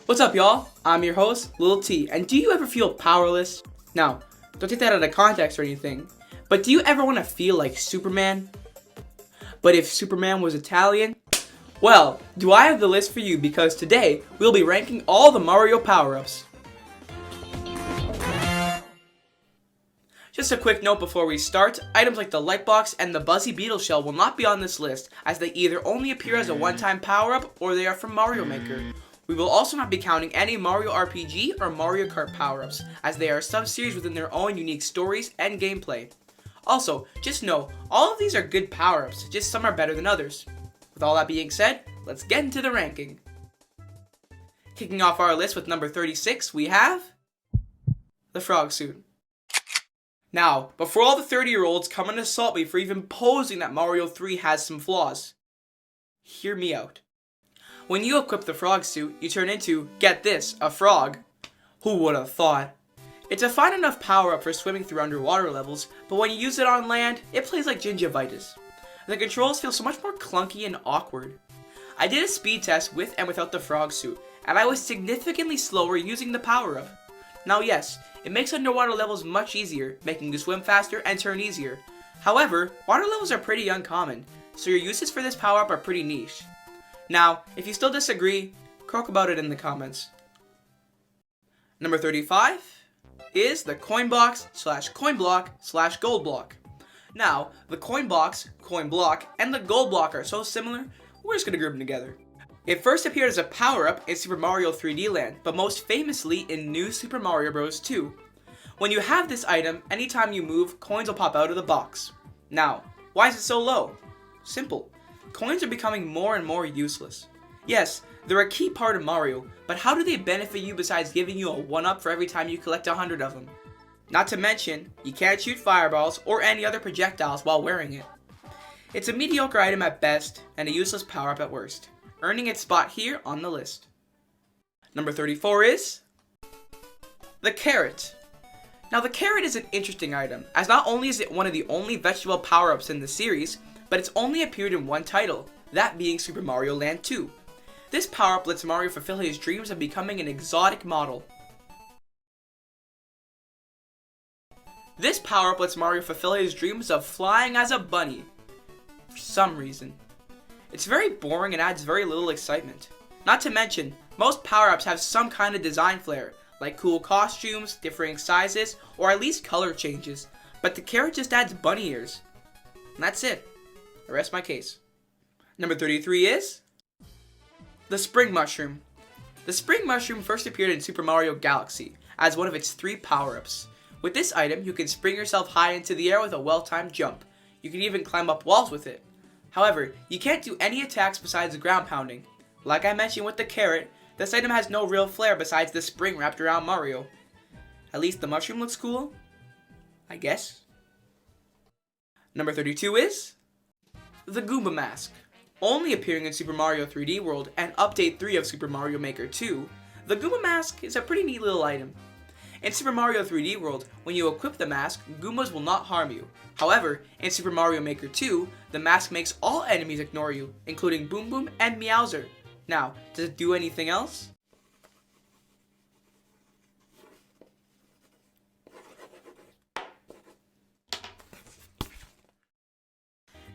What's up, y'all? I'm your host, Lil T, and do you ever feel powerless? Now, don't take that out of context or anything, but do you ever want to feel like Superman? But if Superman was Italian? Well, do I have the list for you because today we'll be ranking all the Mario power-ups. Just a quick note before we start, items like the light box and the Buzzy Beetle shell will not be on this list as they either only appear as a one-time power-up or they are from Mario Maker. We will also not be counting any Mario RPG or Mario Kart power-ups as they are sub-series within their own unique stories and gameplay. Also, just know, all of these are good power-ups, just some are better than others. With all that being said, let's get into the ranking. Kicking off our list with number 36, we have the Frog Suit. Now, before all the 30-year-olds come and assault me for even posing that Mario 3 has some flaws, hear me out. When you equip the Frog Suit, you turn into, get this, a frog. Who would have thought? It's a fine enough power-up for swimming through underwater levels, but when you use it on land, it plays like gingivitis. The controls feel so much more clunky and awkward. I did a speed test with and without the Frog Suit, and I was significantly slower using the power-up. Now yes, it makes underwater levels much easier, making you swim faster and turn easier. However, water levels are pretty uncommon, so your uses for this power-up are pretty niche. Now, if you still disagree, croak about it in the comments. Number 35 is the Coin Box / Coin Block / Gold Block. Now, the Coin Box, Coin Block, and the Gold Block are so similar, we're just going to group them together. It first appeared as a power-up in Super Mario 3D Land, but most famously in New Super Mario Bros. 2. When you have this item, anytime you move, coins will pop out of the box. Now, why is it so low? Simple. Coins are becoming more and more useless. Yes, they're a key part of Mario, but how do they benefit you besides giving you a 1-up for every time you collect 100 of them? Not to mention, you can't shoot fireballs or any other projectiles while wearing it. It's a mediocre item at best, and a useless power-up at worst, earning its spot here on the list. Number 34 is the Carrot. Now the Carrot is an interesting item, as not only is it one of the only vegetable power-ups in the series, but it's only appeared in one title, that being Super Mario Land 2. This power-up lets Mario fulfill his dreams of becoming an exotic model. This power-up lets Mario fulfill his dreams of flying as a bunny, for some reason. It's very boring and adds very little excitement. Not to mention, most power-ups have some kind of design flair, like cool costumes, differing sizes, or at least color changes, but the Carrot just adds bunny ears. And that's it. I rest my case. Number 33 is the Spring Mushroom. The Spring Mushroom first appeared in Super Mario Galaxy as one of its 3 power-ups. With this item, you can spring yourself high into the air with a well-timed jump. You can even climb up walls with it. However, you can't do any attacks besides ground pounding. Like I mentioned with the Carrot, this item has no real flair besides the spring wrapped around Mario. At least the mushroom looks cool, I guess. Number 32 is the Goomba Mask. Only appearing in Super Mario 3D World and Update 3 of Super Mario Maker 2, the Goomba Mask is a pretty neat little item. In Super Mario 3D World, when you equip the mask, Goombas will not harm you. However, in Super Mario Maker 2, the mask makes all enemies ignore you, including Boom Boom and Meowser. Now, does it do anything else?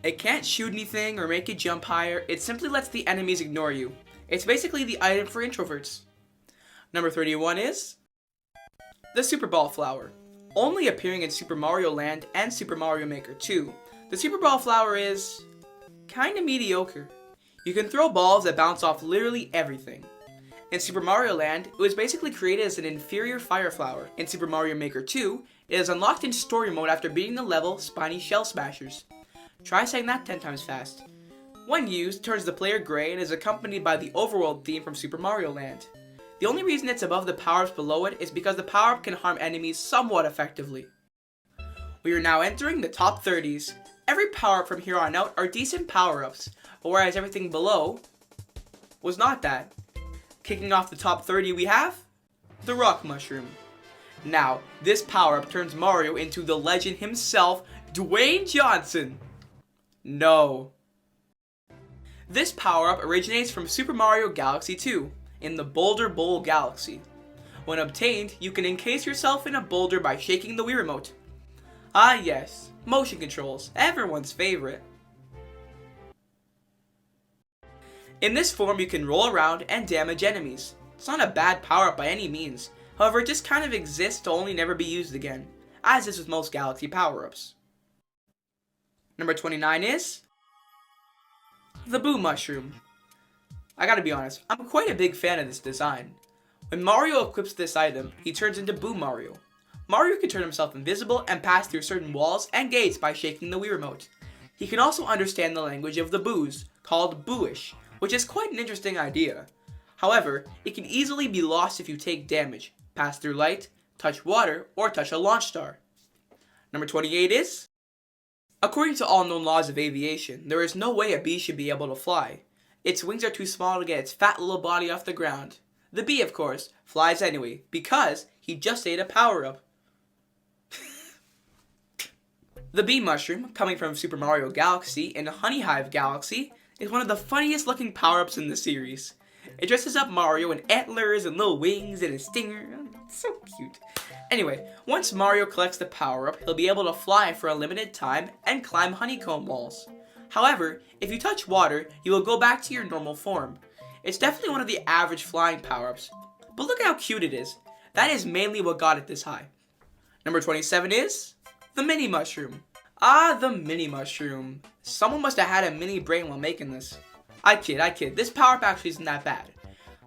It can't shoot anything or make you jump higher, it simply lets the enemies ignore you. It's basically the item for introverts. Number 31 is the Super Ball Flower. Only appearing in Super Mario Land and Super Mario Maker 2, the Super Ball Flower is kinda mediocre. You can throw balls that bounce off literally everything. In Super Mario Land, it was basically created as an inferior fire flower. In Super Mario Maker 2, it is unlocked in story mode after beating the level Spiny Shell Smashers. Try saying that 10 times fast. When used, it turns the player gray and is accompanied by the overworld theme from Super Mario Land. The only reason it's above the power-ups below it is because the power-up can harm enemies somewhat effectively. We are now entering the top 30s. Every power-up from here on out are decent power-ups, whereas everything below was not that. Kicking off the top 30 we have the Rock Mushroom. Now, this power-up turns Mario into the legend himself, Dwayne Johnson. No. This power-up originates from Super Mario Galaxy 2. in the Boulder Bowl Galaxy. When obtained, you can encase yourself in a boulder by shaking the Wii Remote. Ah yes, motion controls, everyone's favorite. In this form, you can roll around and damage enemies. It's not a bad power-up by any means, however it just kind of exists to only never be used again, as is with most Galaxy power-ups. Number 29 is the Boo Mushroom. I gotta be honest, I'm quite a big fan of this design. When Mario equips this item, he turns into Boo Mario. Mario can turn himself invisible and pass through certain walls and gates by shaking the Wii Remote. He can also understand the language of the Boos, called Booish, which is quite an interesting idea. However, it can easily be lost if you take damage, pass through light, touch water, or touch a launch star. Number 28 is... According to all known laws of aviation, there is no way a bee should be able to fly. Its wings are too small to get its fat little body off the ground. The bee, of course, flies anyway, because he just ate a power-up. The Bee Mushroom, coming from Super Mario Galaxy in Honey Hive Galaxy, is one of the funniest looking power-ups in the series. It dresses up Mario in antlers and little wings and a stinger. It's so cute. Anyway, once Mario collects the power-up, he'll be able to fly for a limited time and climb honeycomb walls. However, if you touch water, you will go back to your normal form. It's definitely one of the average flying power-ups, but look at how cute it is. That is mainly what got it this high. Number 27 is the Mini Mushroom. Ah, the Mini Mushroom. Someone must have had a mini brain while making this. I kid. This power-up actually isn't that bad.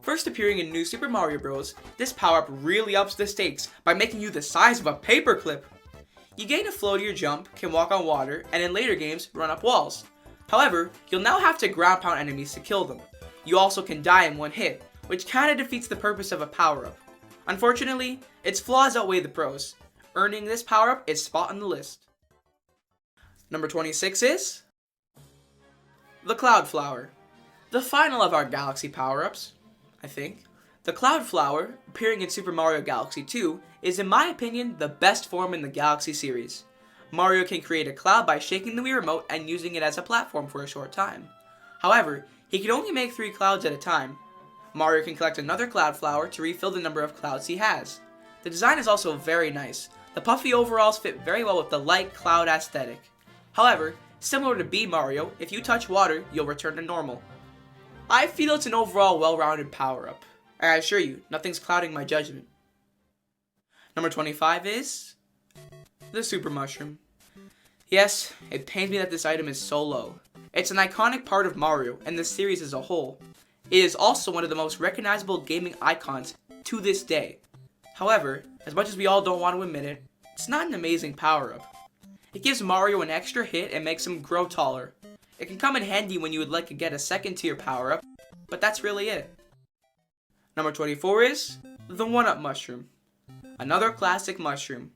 First appearing in New Super Mario Bros., this power-up really ups the stakes by making you the size of a paperclip. You gain a floatier jump, can walk on water, and in later games, run up walls. However, you'll now have to ground pound enemies to kill them. You also can die in one hit, which kinda defeats the purpose of a power-up. Unfortunately, its flaws outweigh the pros. Earning this power-up is spot on the list. Number 26 is the Cloud Flower. The final of our Galaxy power-ups, I think. The Cloud Flower, appearing in Super Mario Galaxy 2, is in my opinion the best form in the Galaxy series. Mario can create a cloud by shaking the Wii Remote and using it as a platform for a short time. However, he can only make 3 clouds at a time. Mario can collect another Cloud Flower to refill the number of clouds he has. The design is also very nice. The puffy overalls fit very well with the light cloud aesthetic. However, similar to Bee Mario, if you touch water, you'll return to normal. I feel it's an overall well-rounded power-up. I assure you, nothing's clouding my judgment. Number 25 is the Super Mushroom. Yes, it pains me that this item is so low. It's an iconic part of Mario and the series as a whole. It is also one of the most recognizable gaming icons to this day. However, as much as we all don't want to admit it, it's not an amazing power-up. It gives Mario an extra hit and makes him grow taller. It can come in handy when you would like to get a second tier power-up, but that's really it. Number 24 is the 1-Up Mushroom. Another classic mushroom.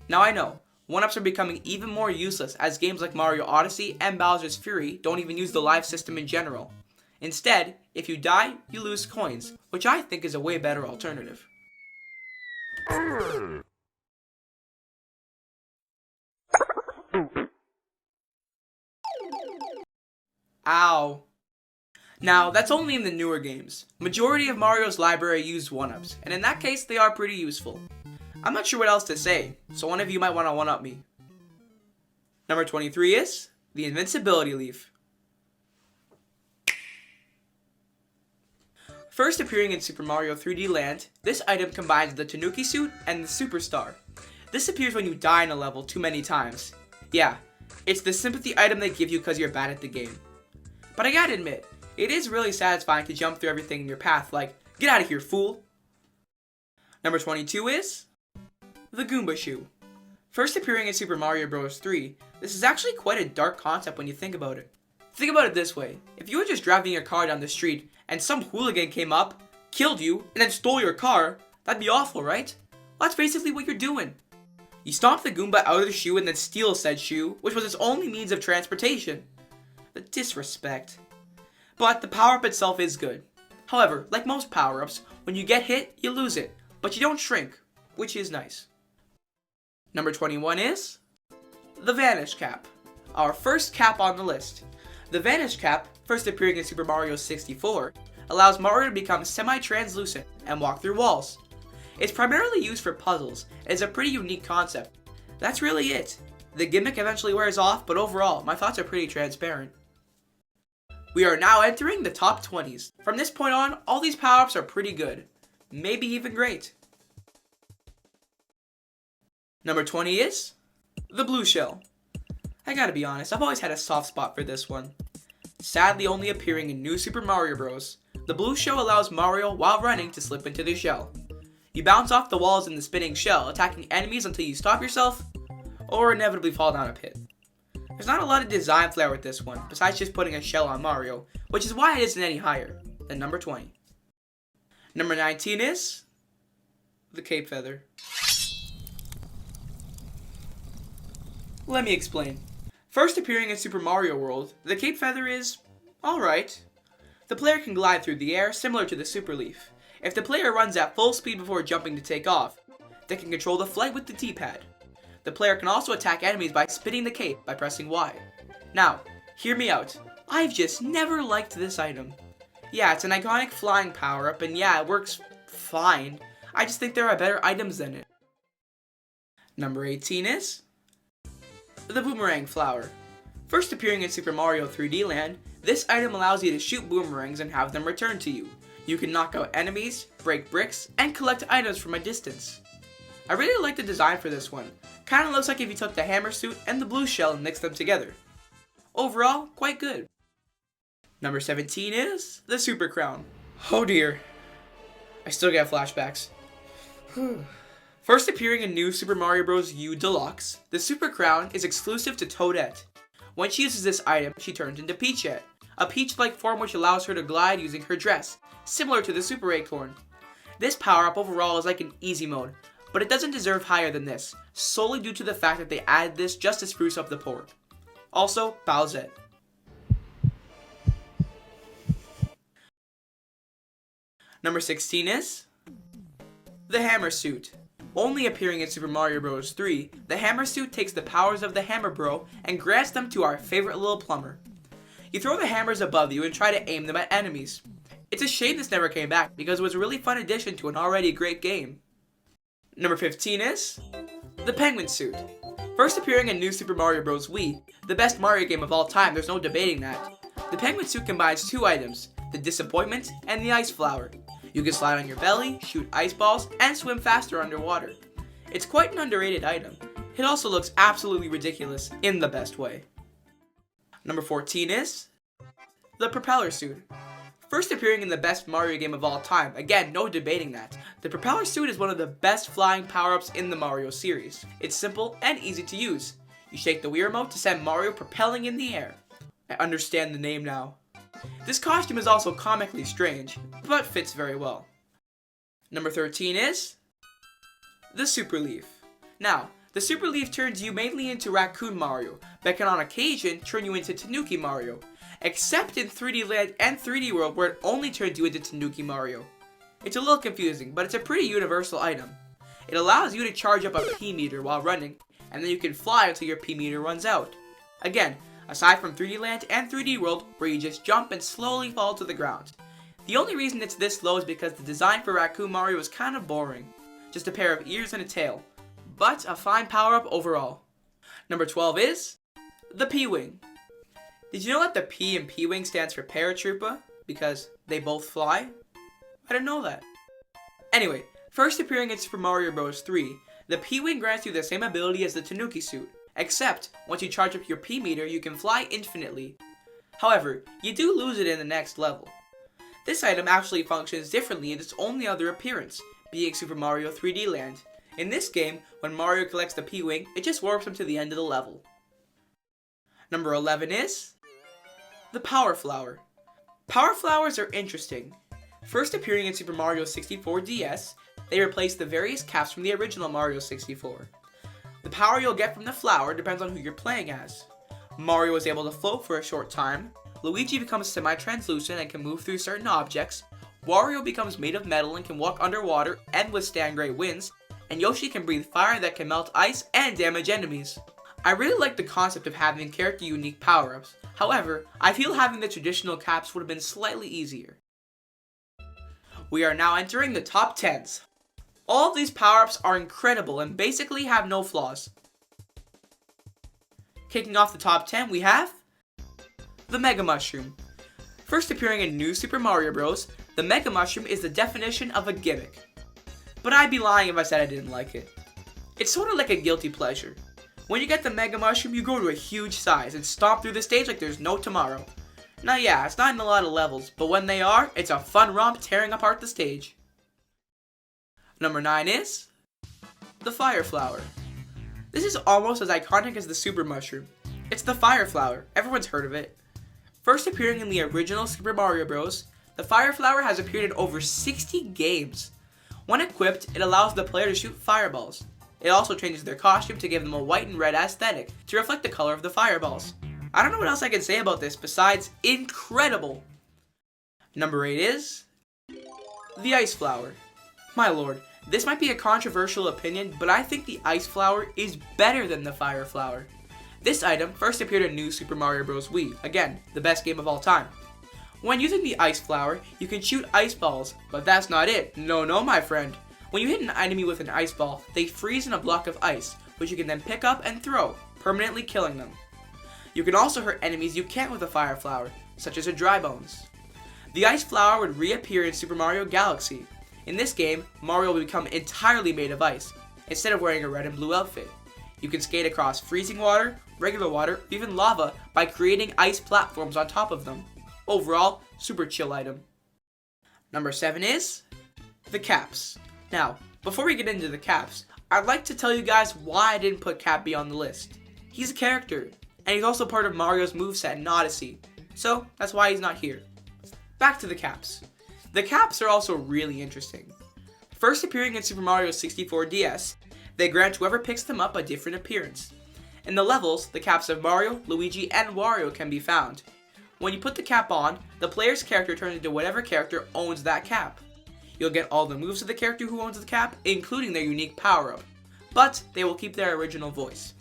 Now I know, 1-Ups are becoming even more useless as games like Mario Odyssey and Bowser's Fury don't even use the life system in general. Instead, if you die, you lose coins, which I think is a way better alternative. Ow. Now, that's only in the newer games. Majority of Mario's library use 1-Ups, and in that case, they are pretty useful. I'm not sure what else to say, so one of you might want to 1-up me. Number 23 is the Invincibility Leaf. First appearing in Super Mario 3D Land, this item combines the Tanuki suit and the Superstar. This appears when you die in a level too many times. Yeah, it's the sympathy item they give you because you're bad at the game. But I gotta admit, it is really satisfying to jump through everything in your path like, get out of here, fool! Number 22 is the Goomba Shoe. First appearing in Super Mario Bros. 3, this is actually quite a dark concept when you think about it. Think about it this way, if you were just driving your car down the street and some hooligan came up, killed you, and then stole your car, that'd be awful, right? Well, that's basically what you're doing. You stomp the Goomba out of the shoe and then steal said shoe, which was its only means of transportation. The disrespect. But the power-up itself is good. However, like most power-ups, when you get hit, you lose it, but you don't shrink, which is nice. Number 21 is the Vanish Cap, our first cap on the list. The Vanish Cap, first appearing in Super Mario 64, allows Mario to become semi-translucent and walk through walls. It's primarily used for puzzles and is a pretty unique concept. That's really it. The gimmick eventually wears off, but overall, my thoughts are pretty transparent. We are now entering the top 20s. From this point on, all these power-ups are pretty good. Maybe even great. Number 20 is the blue shell. I gotta be honest, I've always had a soft spot for this one. Sadly only appearing in New Super Mario Bros., the blue shell allows Mario, while running, to slip into the shell. You bounce off the walls in the spinning shell, attacking enemies until you stop yourself, or inevitably fall down a pit. There's not a lot of design flair with this one, besides just putting a shell on Mario, which is why it isn't any higher than number 20. Number 19 is the Cape Feather. Let me explain. First appearing in Super Mario World, the Cape Feather is alright. The player can glide through the air, similar to the Super Leaf. If the player runs at full speed before jumping to take off, they can control the flight with the D-pad. The player can also attack enemies by spinning the cape by pressing Y. Now, hear me out. I've just never liked this item. Yeah, it's an iconic flying power-up, and yeah, it works fine. I just think there are better items than it. Number 18 is the Boomerang Flower. First appearing in Super Mario 3D Land, this item allows you to shoot boomerangs and have them return to you. You can knock out enemies, break bricks, and collect items from a distance. I really like the design for this one. Kinda looks like if you took the hammer suit and the blue shell and mixed them together. Overall, quite good. Number 17 is the Super Crown. Oh dear. I still get flashbacks. First appearing in New Super Mario Bros. U Deluxe, the Super Crown is exclusive to Toadette. When she uses this item, she turns into Peachette, a peach-like form which allows her to glide using her dress, similar to the Super Acorn. This power-up overall is like an easy mode, but it doesn't deserve higher than this, solely due to the fact that they added this just to spruce up the port. Also, Bowsette. Number 16 is the Hammer Suit. Only appearing in Super Mario Bros. 3, the Hammer Suit takes the powers of the Hammer Bro and grants them to our favorite little plumber. You throw the hammers above you and try to aim them at enemies. It's a shame this never came back because it was a really fun addition to an already great game. Number 15 is the Penguin Suit. First appearing in New Super Mario Bros. Wii, the best Mario game of all time, there's no debating that. The Penguin Suit combines two items, the Disappointment and the Ice Flower. You can slide on your belly, shoot ice balls, and swim faster underwater. It's quite an underrated item. It also looks absolutely ridiculous in the best way. Number 14 is the Propeller Suit. First appearing in the best Mario game of all time, again, no debating that. The Propeller Suit is one of the best flying power-ups in the Mario series. It's simple and easy to use. You shake the Wii Remote to send Mario propelling in the air. I understand the name now. This costume is also comically strange, but fits very well. Number 13 is the Super Leaf. Now, the Super Leaf turns you mainly into Raccoon Mario, but can on occasion turn you into Tanuki Mario, except in 3D Land and 3D World where it only turns you into Tanuki Mario. It's a little confusing, but it's a pretty universal item. It allows you to charge up a P-meter while running, and then you can fly until your P-meter runs out. Again, aside from 3D Land and 3D World, where you just jump and slowly fall to the ground. The only reason it's this low is because the design for Raccoon Mario is kind of boring. Just a pair of ears and a tail. But a fine power-up overall. Number 12 is the P-Wing. Did you know that the P in P-Wing stands for Paratroopa? Because they both fly? I didn't know that. Anyway, first appearing in Super Mario Bros. 3, the P-Wing grants you the same ability as the Tanuki suit. Except, once you charge up your P-meter, you can fly infinitely. However, you do lose it in the next level. This item actually functions differently in its only other appearance, being Super Mario 3D Land. In this game, when Mario collects the P-Wing, it just warps him to the end of the level. Number 11 is the Power Flower. Power Flowers are interesting. First appearing in Super Mario 64 DS, they replace the various caps from the original Mario 64. The power you'll get from the flower depends on who you're playing as. Mario is able to float for a short time, Luigi becomes semi-translucent and can move through certain objects, Wario becomes made of metal and can walk underwater and withstand great winds, and Yoshi can breathe fire that can melt ice and damage enemies. I really like the concept of having character unique power-ups, however, I feel having the traditional caps would have been slightly easier. We are now entering the top 10s. All of these power-ups are incredible and basically have no flaws. Kicking off the top 10, we have the Mega Mushroom. First appearing in New Super Mario Bros., the Mega Mushroom is the definition of a gimmick. But I'd be lying if I said I didn't like it. It's sort of like a guilty pleasure. When you get the Mega Mushroom, you go to a huge size and stomp through the stage like there's no tomorrow. Now yeah, it's not in a lot of levels, but when they are, it's a fun romp tearing apart the stage. Number 9 is the Fire Flower. This is almost as iconic as the Super Mushroom. It's the Fire Flower, everyone's heard of it. First appearing in the original Super Mario Bros., the Fire Flower has appeared in over 60 games. When equipped, it allows the player to shoot fireballs. It also changes their costume to give them a white and red aesthetic to reflect the color of the fireballs. I don't know what else I can say about this besides incredible. Number 8 is the Ice Flower. My lord, this might be a controversial opinion, but I think the Ice Flower is better than the Fire Flower. This item first appeared in New Super Mario Bros. Wii, again, the best game of all time. When using the Ice Flower, you can shoot ice balls, but that's not it. No, my friend. When you hit an enemy with an ice ball, they freeze in a block of ice, which you can then pick up and throw, permanently killing them. You can also hurt enemies you can't with a Fire Flower, such as a Dry Bones. The Ice Flower would reappear in Super Mario Galaxy. In this game, Mario will become entirely made of ice, instead of wearing a red and blue outfit. You can skate across freezing water, regular water, or even lava by creating ice platforms on top of them. Overall, super chill item. Number 7 is the Caps. Now, before we get into the Caps, I'd like to tell you guys why I didn't put Cappy on the list. He's a character, and he's also part of Mario's moveset in Odyssey, so that's why he's not here. Back to the Caps. The Caps are also really interesting. First appearing in Super Mario 64 DS, they grant whoever picks them up a different appearance. In the levels, the caps of Mario, Luigi, and Wario can be found. When you put the cap on, the player's character turns into whatever character owns that cap. You'll get all the moves of the character who owns the cap, including their unique power-up, but they will keep their original voice.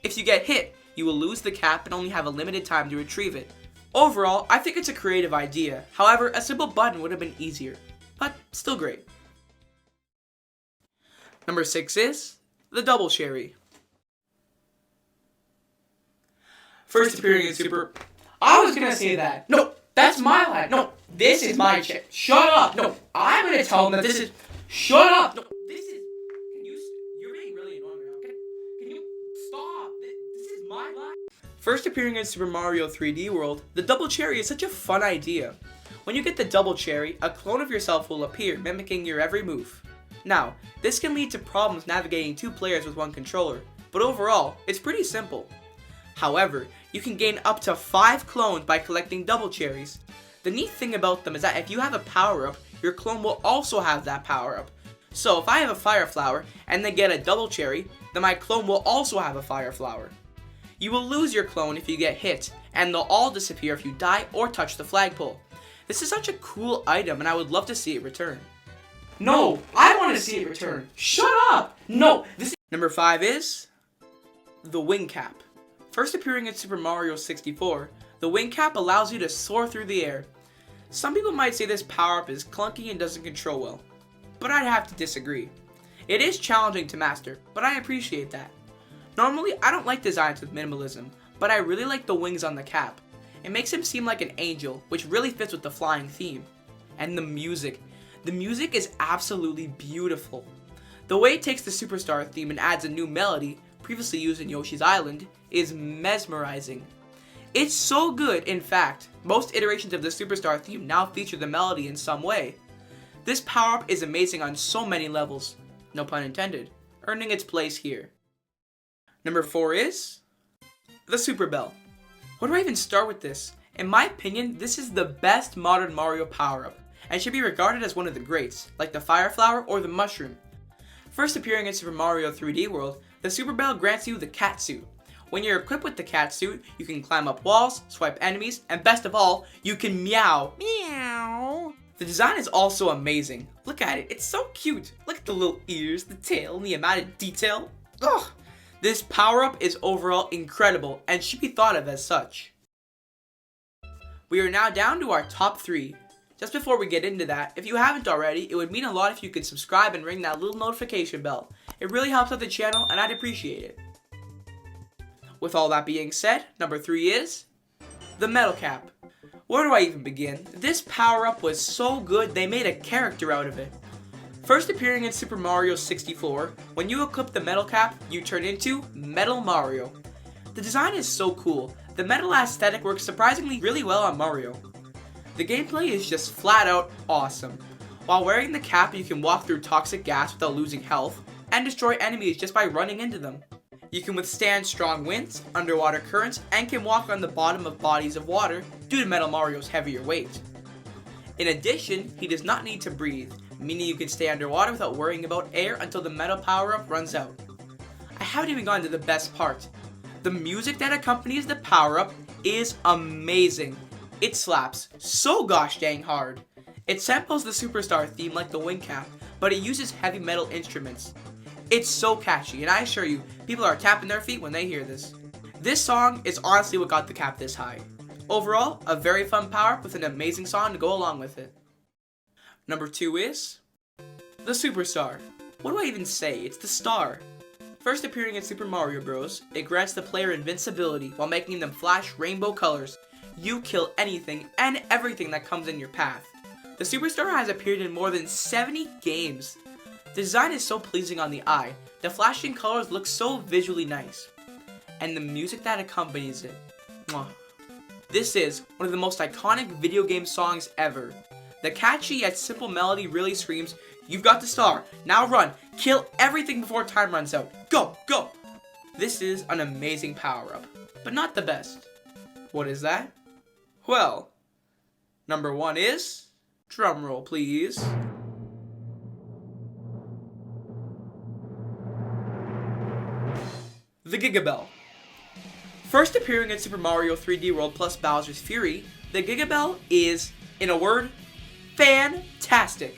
If you get hit, you will lose the cap and only have a limited time to retrieve it. Overall, I think it's a creative idea. However, a simple button would have been easier, but still great. Number 6 is the Double Cherry. First appearing in Super... I was gonna say that. No, that's my line. No, this is my chip. Shut up. No, I'm gonna tell them that this is... Shut up. No, this is... You're being really annoying right now. Can you stop? This is my line. First appearing in Super Mario 3D World, the Double Cherry is such a fun idea. When you get the Double Cherry, a clone of yourself will appear, mimicking your every move. Now, this can lead to problems navigating 2 players with 1 controller, but overall, it's pretty simple. However, you can gain up to 5 clones by collecting Double Cherries. The neat thing about them is that if you have a power-up, your clone will also have that power-up. So if I have a Fire Flower and they get a Double Cherry, then my clone will also have a Fire Flower. You will lose your clone if you get hit, and they'll all disappear if you die or touch the flagpole. This is such a cool item and I would love to see it return. No, I want to see it return. Shut up! No, Number 5 is the Wing Cap. First appearing in Super Mario 64, the Wing Cap allows you to soar through the air. Some people might say this power-up is clunky and doesn't control well, but I'd have to disagree. It is challenging to master, but I appreciate that. Normally, I don't like designs with minimalism, but I really like the wings on the cap. It makes him seem like an angel, which really fits with the flying theme. And the music. The music is absolutely beautiful. The way it takes the Superstar theme and adds a new melody, previously used in Yoshi's Island, is mesmerizing. It's so good, in fact, most iterations of the Superstar theme now feature the melody in some way. This power-up is amazing on so many levels, no pun intended, earning its place here. Number 4 is the Super Bell. Where do I even start with this? In my opinion, this is the best modern Mario power-up, and should be regarded as one of the greats, like the Fire Flower or the Mushroom. First appearing in Super Mario 3D World, the Super Bell grants you the Cat Suit. When you're equipped with the Cat Suit, you can climb up walls, swipe enemies, and best of all, you can meow. Meow. The design is also amazing. Look at it, it's so cute. Look at the little ears, the tail, and the amount of detail. Ugh. This power-up is overall incredible and should be thought of as such. We are now down to our top 3. Just before we get into that, if you haven't already, it would mean a lot if you could subscribe and ring that little notification bell. It really helps out the channel and I'd appreciate it. With all that being said, number 3 is the Metal Cap. Where do I even begin? This power-up was so good they made a character out of it. First appearing in Super Mario 64, when you equip the Metal Cap, you turn into Metal Mario. The design is so cool. The metal aesthetic works surprisingly really well on Mario. The gameplay is just flat out awesome. While wearing the cap, you can walk through toxic gas without losing health, and destroy enemies just by running into them. You can withstand strong winds, underwater currents, and can walk on the bottom of bodies of water due to Metal Mario's heavier weight. In addition, he does not need to breathe, meaning you can stay underwater without worrying about air until the metal power-up runs out. I haven't even gotten to the best part. The music that accompanies the power-up is amazing. It slaps so gosh dang hard. It samples the Superstar theme like the Wing Cap, but it uses heavy metal instruments. It's so catchy, and I assure you, people are tapping their feet when they hear this. This song is honestly what got the cap this high. Overall, a very fun power-up with an amazing song to go along with it. Number 2 is the Superstar. What do I even say? It's the star. First appearing in Super Mario Bros., it grants the player invincibility while making them flash rainbow colors. You kill anything and everything that comes in your path. The Superstar has appeared in more than 70 games. The design is so pleasing on the eye. The flashing colors look so visually nice. And the music that accompanies it. Mwah. This is one of the most iconic video game songs ever. The catchy yet simple melody really screams, "You've got the star, now run, kill everything before time runs out, go, go!" This is an amazing power-up, but not the best. What is that? Well, number 1 is, drumroll please, the Gigabell. First appearing in Super Mario 3D World plus Bowser's Fury, the Gigabell is, in a word, fantastic.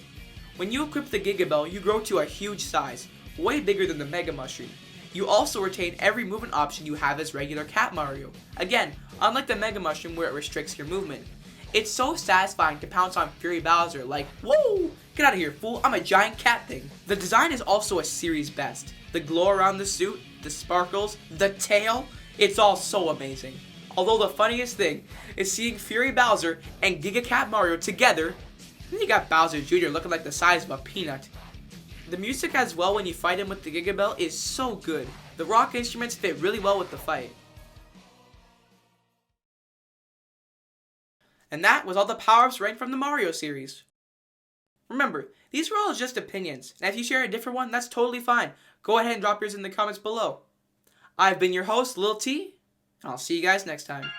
When you equip the Gigabell, you grow to a huge size, way bigger than the Mega Mushroom. You also retain every movement option you have as regular Cat Mario. Again, unlike the Mega Mushroom where it restricts your movement. It's so satisfying to pounce on Fury Bowser like, "Whoa! Get out of here, fool, I'm a giant cat thing." The design is also a series best. The glow around the suit, the sparkles, the tail, it's all so amazing. Although the funniest thing is seeing Fury Bowser and Giga Cat Mario together, then you got Bowser Jr. looking like the size of a peanut. The music as well when you fight him with the Gigabell is so good. The rock instruments fit really well with the fight. And that was all the power-ups ranked from the Mario series. Remember, these were all just opinions, and if you share a different one, that's totally fine. Go ahead and drop yours in the comments below. I've been your host, Lil T, and I'll see you guys next time.